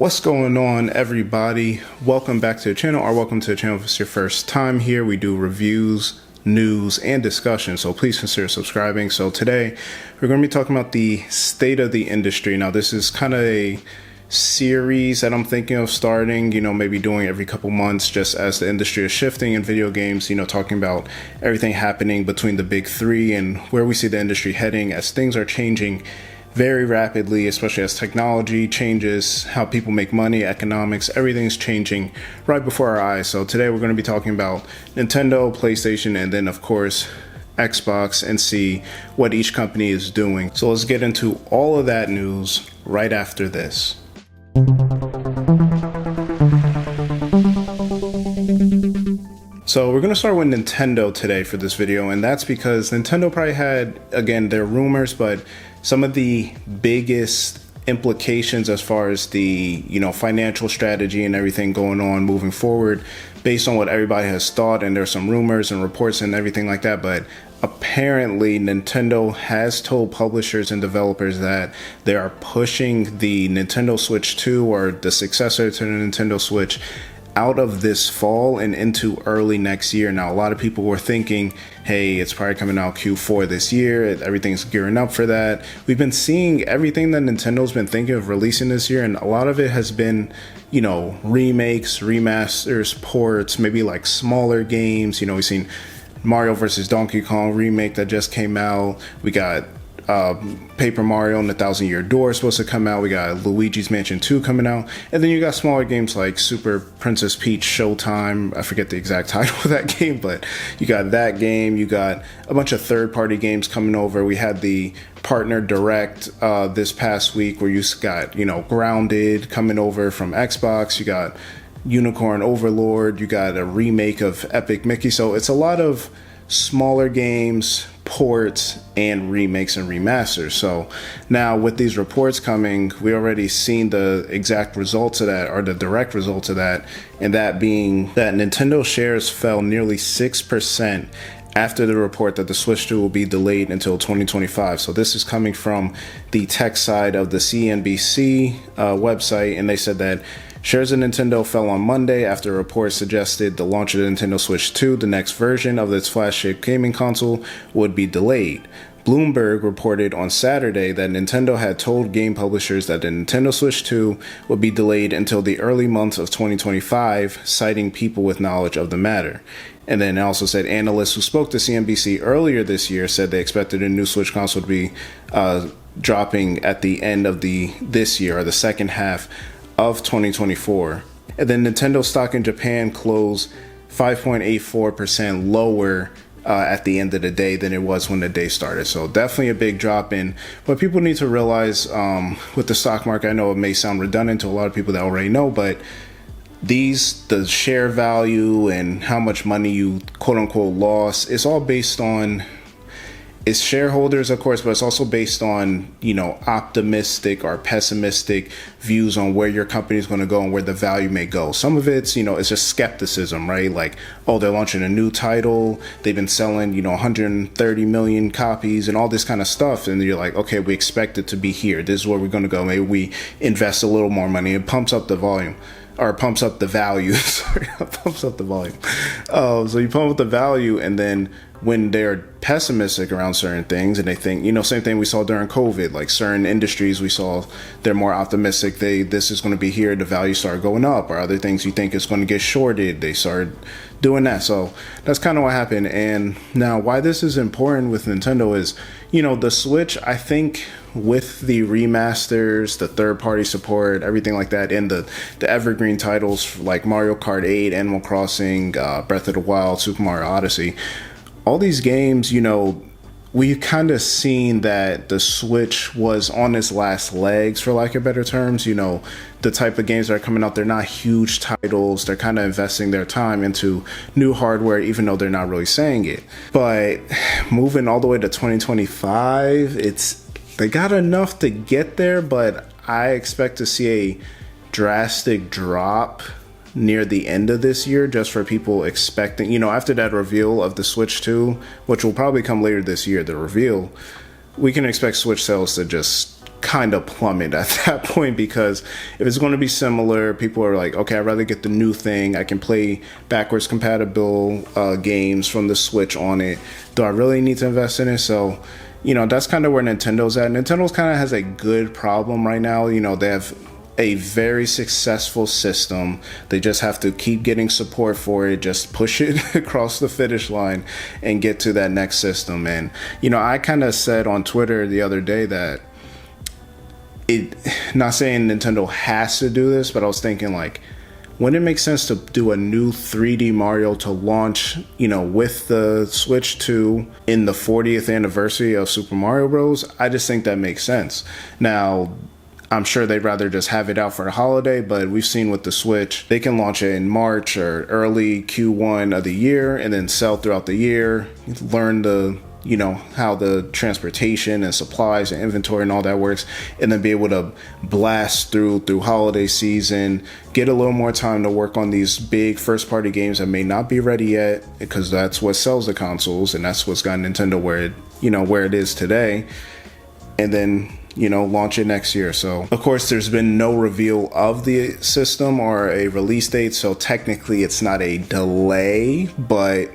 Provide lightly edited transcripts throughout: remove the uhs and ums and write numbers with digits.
What's going on, everybody? Welcome back to the channel, or welcome to the channel if it's your first time here. We do reviews, news, and discussion, so please consider subscribing. So today we're going to be talking about the state of the industry. Now, this is kind of a series that I'm thinking of starting, maybe doing every couple months, just as the industry is shifting in video games, talking about everything happening between the big three and where we see the industry heading as things are changing very rapidly, especially as technology changes, how people make money, economics, everything's changing right before our eyes. So today we're going to be talking about Nintendo, PlayStation, and then of course Xbox, and see what each company is doing. So let's get into all of that news right after this. So we're going to start with Nintendo today for this video, and that's because Nintendo probably had, again, their rumors, but some of the biggest implications as far as the, financial strategy and everything going on moving forward based on what everybody has thought, and there's some rumors and reports and everything like that, but apparently Nintendo has told publishers and developers that they are pushing the Nintendo Switch 2, or the successor to the Nintendo Switch, out of this fall and into early next year. Now, a lot of people were thinking, hey, it's probably coming out Q4 this year. Everything's gearing up for that. We've been seeing everything that Nintendo's been thinking of releasing this year, and a lot of it has been, remakes, remasters, ports, maybe like smaller games. We've seen Mario vs. Donkey Kong remake that just came out. We got Paper Mario and the Thousand Year Door is supposed to come out. We got Luigi's Mansion 2 coming out. And then you got smaller games like Super Princess Peach Showtime. I forget the exact title of that game, but you got that game. You got a bunch of third-party games coming over. We had the partner direct this past week where you got, Grounded coming over from Xbox. You got Unicorn Overlord. You got a remake of Epic Mickey. So it's a lot of smaller games, ports, and remakes and remasters. So now with these reports coming, we already seen the exact results of that, or the direct results of that, and that being that Nintendo shares fell nearly 6% after the report that the Switch 2 will be delayed until 2025. So this is coming from the tech side of the CNBC website, and they said that shares of Nintendo fell on Monday after a report suggested the launch of the Nintendo Switch 2, the next version of its flagship gaming console, would be delayed. Bloomberg reported on Saturday that Nintendo had told game publishers that the Nintendo Switch 2 would be delayed until the early months of 2025, citing people with knowledge of the matter. And then it also said analysts who spoke to CNBC earlier this year said they expected a new Switch console to be dropping at the end of this year, or the second half of 2024. And then Nintendo stock in Japan closed 5.84% lower at the end of the day than it was when the day started. So definitely a big drop in. What people need to realize with the stock market, I know it may sound redundant to a lot of people that already know, but the share value and how much money you quote unquote lost, it's all based on it's shareholders, of course, but it's also based on, optimistic or pessimistic views on where your company is going to go and where the value may go. Some of it's, it's just skepticism, right? Like, oh, they're launching a new title. They've been selling, 130 million copies and all this kind of stuff. And you're like, okay, we expect it to be here. This is where we're going to go. Maybe we invest a little more money. It pumps up the volume. Or pumps up the value. Sorry, pumps up the volume. So you pump up the value, and then when they're pessimistic around certain things, and they think, same thing we saw during COVID, like certain industries we saw they're more optimistic. This is going to be here, the value started going up, or other things you think is going to get shorted, they started doing that. So that's kind of what happened. And now why this is important with Nintendo is, the Switch, I think with the remasters, the third-party support, everything like that, and the evergreen titles like Mario Kart 8, Animal Crossing, Breath of the Wild, Super Mario Odyssey, all these games, we've kind of seen that the Switch was on its last legs, for lack of better terms. The type of games that are coming out, they're not huge titles. They're kind of investing their time into new hardware, even though they're not really saying it. But moving all the way to 2025, they got enough to get there, but I expect to see a drastic drop near the end of this year, just for people expecting, after that reveal of the Switch 2, which will probably come later this year, the reveal, we can expect Switch sales to just kind of plummet at that point, because if it's going to be similar, people are like, okay, I'd rather get the new thing. I can play backwards compatible games from the Switch on it. Do I really need to invest in it? So, you know, that's kind of where Nintendo's at. Nintendo's kind of has a good problem right now. You know, they have a very successful system. They just have to keep getting support for it, just push it across the finish line and get to that next system. And, you know, I kind of said on Twitter the other day that not saying Nintendo has to do this, but I was thinking, like, wouldn't it make sense to do a new 3D Mario to launch, you know, with the Switch 2 in the 40th anniversary of Super Mario Bros? I just think that makes sense. Now, I'm sure they'd rather just have it out for the holiday, but we've seen with the Switch, they can launch it in March or early Q1 of the year and then sell throughout the year, learn the, you know, how the transportation and supplies and inventory and all that works, and then be able to blast through holiday season, get a little more time to work on these big first party games that may not be ready yet, because that's what sells the consoles and that's what's got Nintendo where it, you know, where it is today, and then, you know, launch it next year. So of course there's been no reveal of the system or a release date, so technically it's not a delay, but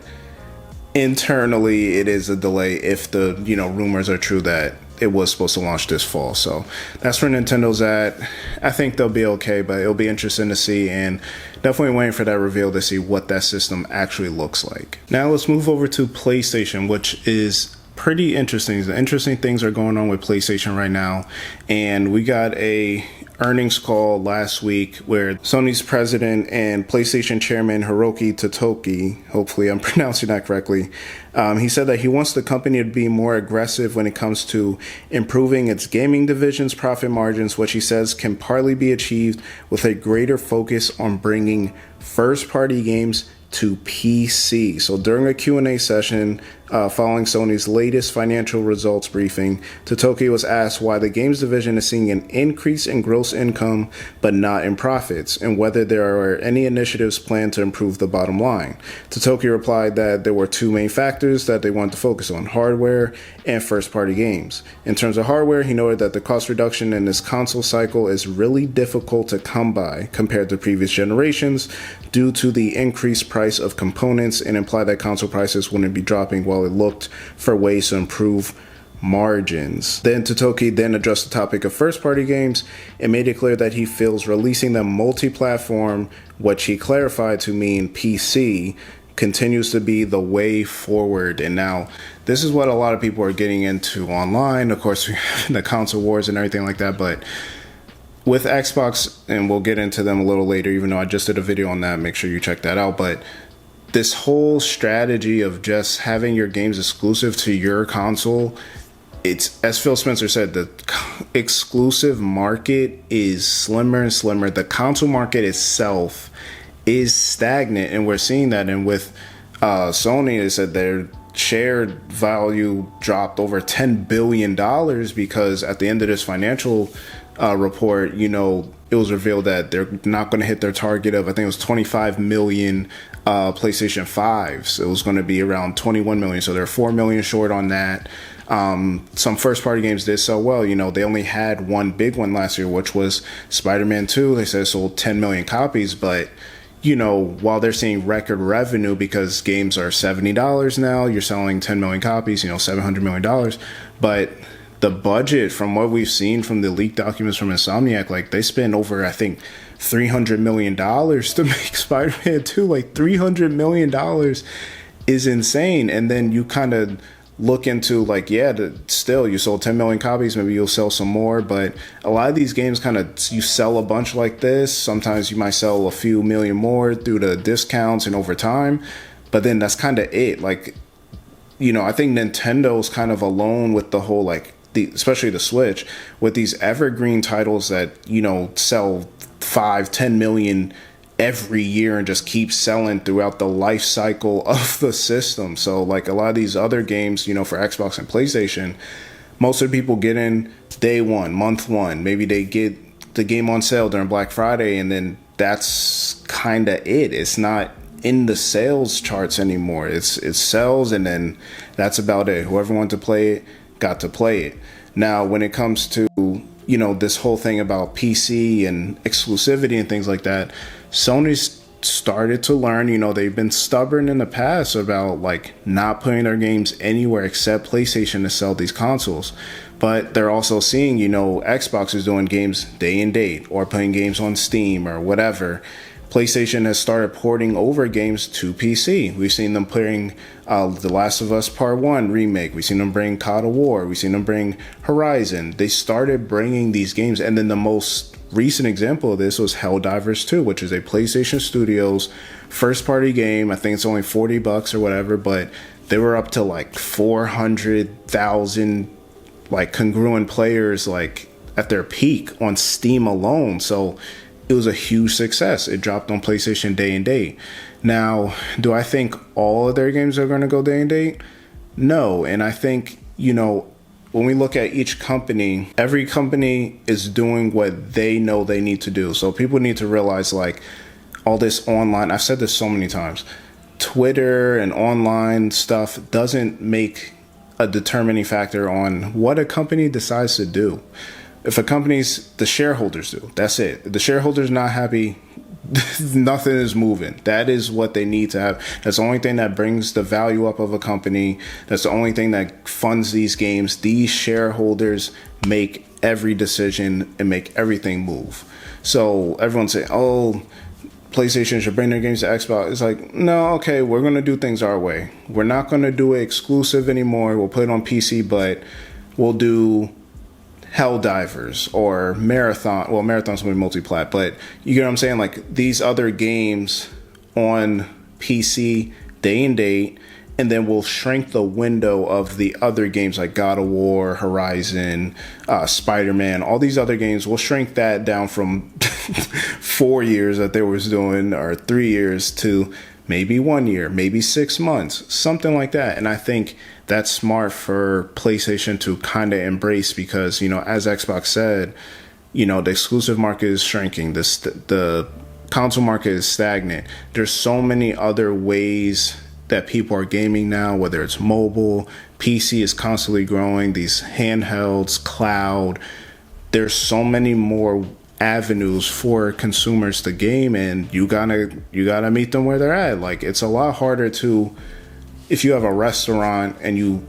internally it is a delay if the, you know, rumors are true that it was supposed to launch this fall. So that's where Nintendo's at. I think they'll be okay, but it'll be interesting to see, and definitely waiting for that reveal to see what that system actually looks like. Now let's move over to PlayStation, which is pretty interesting. The interesting things are going on with PlayStation right now, and we got a earnings call last week where Sony's president and PlayStation chairman Hiroki Totoki, hopefully I'm pronouncing that correctly, he said that he wants the company to be more aggressive when it comes to improving its gaming division's profit margins, which he says can partly be achieved with a greater focus on bringing first-party games to PC. So during a Q&A session following Sony's latest financial results briefing, Totoki was asked why the games division is seeing an increase in gross income but not in profits, and whether there are any initiatives planned to improve the bottom line. Totoki replied that there were two main factors that they wanted to focus on: hardware and first-party games. In terms of hardware, he noted that the cost reduction in this console cycle is really difficult to come by compared to previous generations due to the increased price of components, and implied that console prices wouldn't be dropping while it looked for ways to improve margins. Then Totoki then addressed the topic of first-party games and made it clear that he feels releasing them multi-platform, which he clarified to mean PC, continues to be the way forward. And now this is what a lot of people are getting into online. Of course, we have the console wars and everything like that, but with Xbox, and we'll get into them a little later, even though I just did a video on that, make sure you check that out. But this whole strategy of just having your games exclusive to your console, it's, as Phil Spencer said, the exclusive market is slimmer and slimmer. The console market itself is stagnant, and we're seeing that. And with Sony, they said their share value dropped over $10 billion because at the end of this financial report, you know, it was revealed that they're not going to hit their target of, I think it was 25 million PlayStation 5s. It was going to be around 21 million, so they're 4 million short on that. Some first party games did so well. You know, they only had one big one last year, which was Spider-Man 2. They said it sold 10 million copies, but you know, while they're seeing record revenue because games are $70 now, you're selling 10 million copies, you know, $700 million. But the budget, from what we've seen from the leaked documents from Insomniac, like they spent over, I think, $300 million to make Spider-Man 2. Like $300 million is insane. And then you kind of look into like, yeah, still you sold 10 million copies, maybe you'll sell some more, but a lot of these games kind of, you sell a bunch like this, sometimes you might sell a few million more through the discounts and over time, but then that's kind of it. Like, you know, I think Nintendo's kind of alone with the whole, like, especially the Switch, with these evergreen titles that, you know, sell 5-10 million every year and just keep selling throughout the life cycle of the system. So like a lot of these other games, you know, for Xbox and PlayStation, most of the people get in day one, month one. Maybe they get the game on sale during Black Friday, and then that's kind of it. It's not in the sales charts anymore. It sells, and then that's about it. Whoever wanted to play it got to play it. Now, when it comes to this whole thing about PC and exclusivity and things like that, Sony's started to learn. They've been stubborn in the past about like not putting their games anywhere except PlayStation to sell these consoles. But they're also seeing, Xbox is doing games day and date or putting games on Steam or whatever. PlayStation has started porting over games to PC. We've seen them putting The Last of Us Part 1 remake. We've seen them bring God of War. We've seen them bring Horizon. They started bringing these games. And then the most recent example of this was Helldivers 2, which is a PlayStation Studios first-party game. I think it's only $40 or whatever, but they were up to like 400,000 like congruent players like at their peak on Steam alone. So it was a huge success. It dropped on PlayStation day and date. Now, do I think all of their games are going to go day and date? No. And I think, when we look at each company, every company is doing what they know they need to do. So people need to realize like all this online, I've said this so many times, Twitter and online stuff doesn't make a determining factor on what a company decides to do. If a company's, the shareholders do, that's it. If the shareholders not happy, nothing is moving. That is what they need to have. That's the only thing that brings the value up of a company. That's the only thing that funds these games. These shareholders make every decision and make everything move. So everyone's saying, oh, PlayStation should bring their games to Xbox. It's like, no, okay, we're going to do things our way. We're not going to do it exclusive anymore. We'll put it on PC, but we'll do Helldivers or Marathon. Well, Marathon's going to be multi-plat, but you get what I'm saying? Like these other games on PC day and date, and then we'll shrink the window of the other games like God of War, Horizon, Spider-Man, all these other games. We'll shrink that down from 4 years that they was doing or 3 years to maybe 1 year, maybe 6 months, something like that. And I think that's smart for PlayStation to kind of embrace because, as Xbox said, the exclusive market is shrinking. The console market is stagnant. There's so many other ways that people are gaming now, whether it's mobile, PC is constantly growing, these handhelds, cloud. There's so many more avenues for consumers to game, and you gotta meet them where they're at. Like it's a lot harder to, if you have a restaurant and you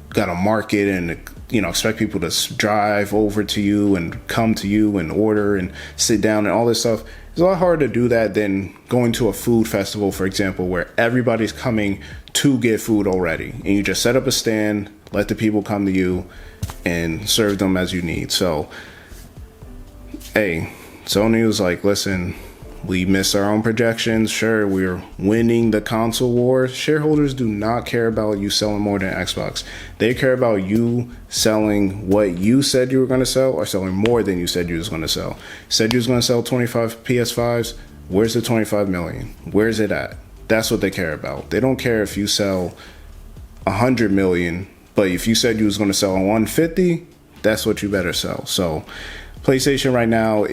got a market and expect people to drive over to you and come to you and order and sit down and all this stuff. It's a lot harder to do that than going to a food festival, for example, where everybody's coming to get food already. And you just set up a stand, let the people come to you, and serve them as you need. So, hey, Sony was like, listen, we missed our own projections. Sure, we're winning the console war. Shareholders do not care about you selling more than Xbox. They care about you selling what you said you were going to sell or selling more than you said you was going to sell. Said you was going to sell 25 PS5s. Where's the 25 million? Where's it at? That's what they care about. They don't care if you sell 100 million, but if you said you was going to sell 150, that's what you better sell. So PlayStation right now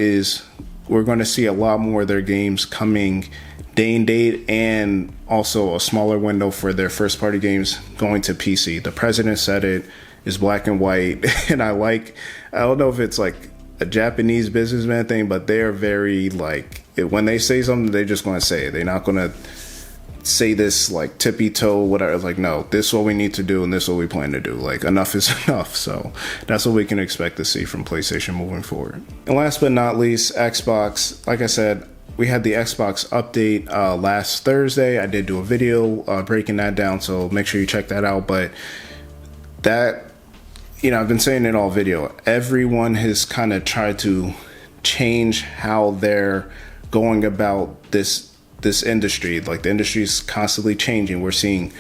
we're going to see a lot more of their games coming day and date, and also a smaller window for their first party games going to PC. The president said it is black and white, and I don't know if it's like a Japanese businessman thing, but they're very like, when they say something, they're just going to say it. They're not going to say this like tippy toe, whatever. It's like, no, this is what we need to do and this is what we plan to do. Like, enough is enough. So that's what we can expect to see from PlayStation moving forward. And last but not least, Xbox. Like I said, we had the Xbox update last Thursday. I did do a video breaking that down, so make sure you check that out. But that, I've been saying it all video. Everyone has kind of tried to change how they're going about this industry. Like, the industry is constantly changing. We're seeing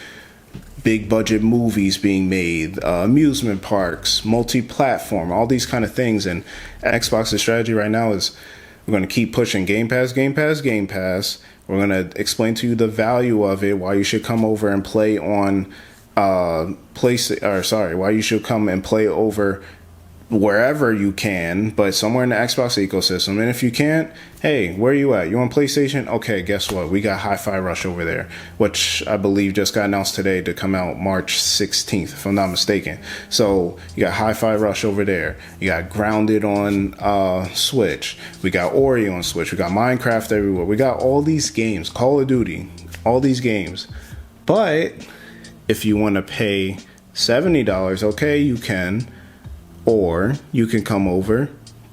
big budget movies being made, amusement parks, multi-platform, all these kind of things. And Xbox's strategy right now is we're going to keep pushing Game Pass. We're going to explain to you the value of it, why you should come over and play on why you should come and play over wherever you can, but somewhere in the Xbox ecosystem. And if you can't, hey, where you at? You on PlayStation? Okay, guess what? We got Hi-Fi Rush over there, which I believe just got announced today to come out March 16th, if I'm not mistaken. So you got Hi-Fi Rush over there. You got Grounded on Switch. We got Ori on Switch. We got Minecraft everywhere. We got all these games, Call of Duty, all these games. But if you want to pay $70, okay, you can. Or you can come over,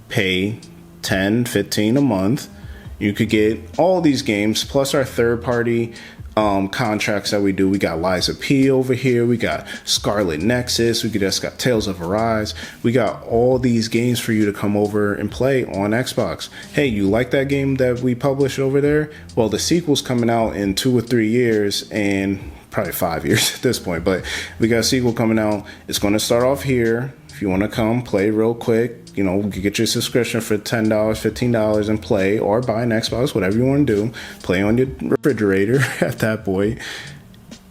pay $10, $15 a month. You could get all these games, plus our third-party contracts that we do. We got Liza P over here. We got Scarlet Nexus. We just got Tales of Arise. We got all these games for you to come over and play on Xbox. Hey, you like that game that we published over there? Well, the sequel's coming out in 2 or 3 years, and probably 5 years at this point. But we got a sequel coming out. It's going to start off here. If you want to come play real quick, you know, get your subscription for $10, $15 and play, or buy an Xbox, whatever you want to do. Play on your refrigerator at that point.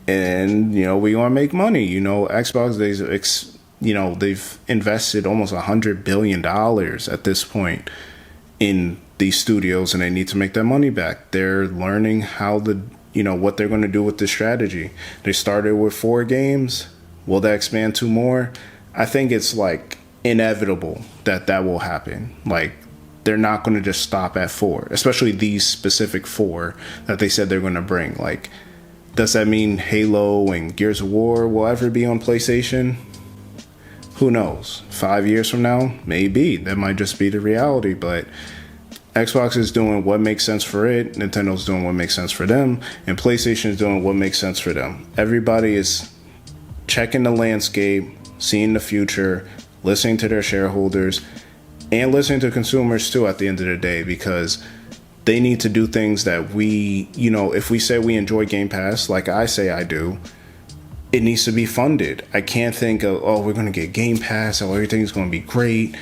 And, you know, we want to make money. You know, Xbox, they've invested almost $100 billion at this point in these studios, and they need to make that money back. They're learning how what they're going to do with this strategy. They started with 4 games. Will they expand to more? I think it's like inevitable that will happen. Like, they're not going to just stop at 4, especially these specific 4 that they said they're going to bring. Like, does that mean Halo and Gears of War will ever be on PlayStation? Who knows? 5 years from now, maybe. That might just be the reality, but Xbox is doing what makes sense for it, Nintendo's doing what makes sense for them, and PlayStation is doing what makes sense for them. Everybody is checking the landscape, seeing the future, listening to their shareholders, and listening to consumers too at the end of the day, because they need to do things that we, if we say we enjoy Game Pass, like I say I do, it needs to be funded. I can't think of, we're going to get Game Pass, everything's going to be great,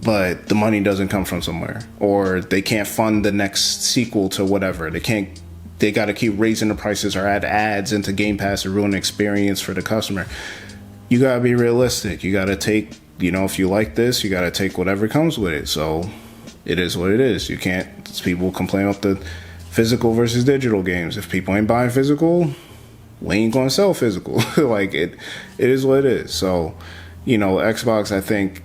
but the money doesn't come from somewhere. Or they can't fund the next sequel to whatever. They got to keep raising the prices or add ads into Game Pass to ruin the experience for the customer. You got to be realistic. You got to take, if you like this, you got to take whatever comes with it. So it is what it is. You can't, people complain about the physical versus digital games. If people ain't buying physical, we ain't going to sell physical. Like, it is what it is. So, Xbox, I think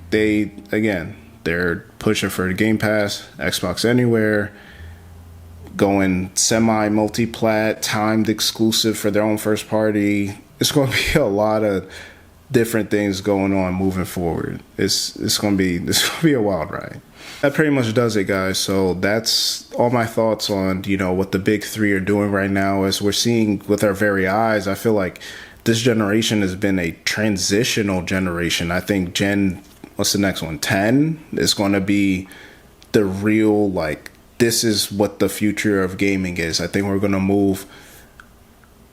they're pushing for the Game Pass, Xbox Anywhere, going semi-multi-plat, timed exclusive for their own first party. It's going to be a lot of different things going on moving forward. It's going to be a wild ride. That pretty much does it, guys. So that's all my thoughts on, what the big 3 are doing right now. As we're seeing with our very eyes, I feel like this generation has been a transitional generation. I think what's the next one? 10 is going to be the real, this is what the future of gaming is. I think we're going to move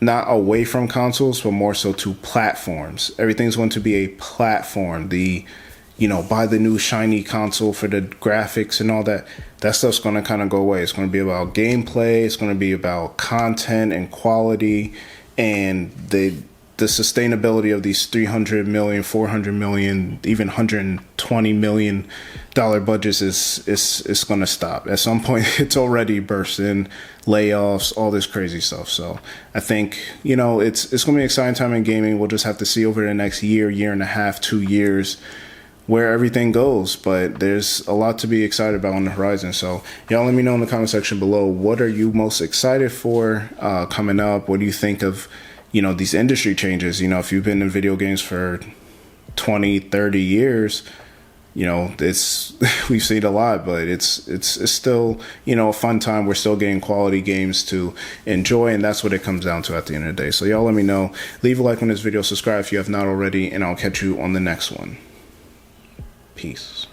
not away from consoles, but more so to platforms. Everything's going to be a platform. Buy the new shiny console for the graphics and all that. That stuff's going to kind of go away. It's going to be about gameplay. It's going to be about content and quality, and the sustainability of these $300 million, $400 million, even $120 million budgets is going to stop. At some point, it's already bursting, layoffs, all this crazy stuff. So I think, it's going to be an exciting time in gaming. We'll just have to see over the next year and a half, 2 years, where everything goes. But there's a lot to be excited about on the horizon. So y'all let me know in the comment section below, what are you most excited for coming up? What do you think of these industry changes? If you've been in video games for 20, 30 years, we've seen a lot, but it's still, a fun time. We're still getting quality games to enjoy, and that's what it comes down to at the end of the day. So y'all let me know. Leave a like on this video, subscribe if you have not already, and I'll catch you on the next one. Peace.